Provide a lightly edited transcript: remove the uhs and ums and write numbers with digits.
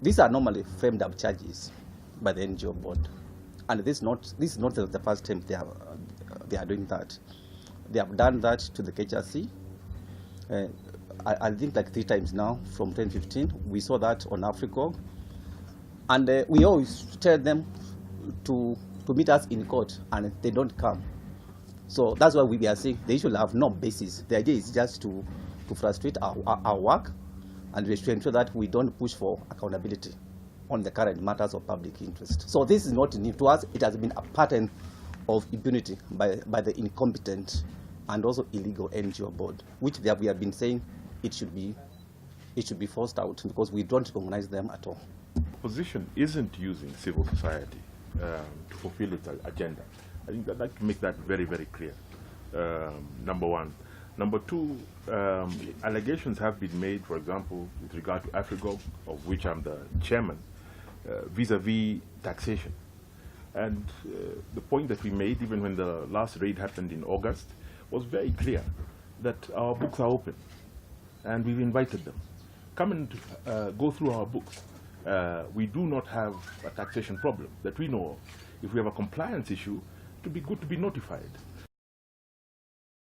These are normally framed up charges by the NGO board, and this is not the first time they are doing that. They have done that to the KHRC. I think like 3 times now from 2015. We saw that on Africa, and we always tell them to meet us in court, and they don't come. So that's why we are saying they should have no basis. The idea is just to frustrate our work, and we should ensure that we don't push for accountability on the current matters of public interest. So this is not new to us. It has been a pattern of impunity by the incompetent and also illegal NGO board, which we have been saying it should be forced out, because we don't recognize them at all. Opposition isn't using civil society to fulfill its agenda. I think I'd like to make that very, very clear, number one. Number two, allegations have been made, for example, with regard to Africa, of which I'm the chairman, vis-a-vis taxation. And the point that we made, even when the last raid happened in August, was very clear that our books are open, and we've invited them. Come and go through our books. We do not have a taxation problem that we know of. If we have a compliance issue, it would be good to be notified.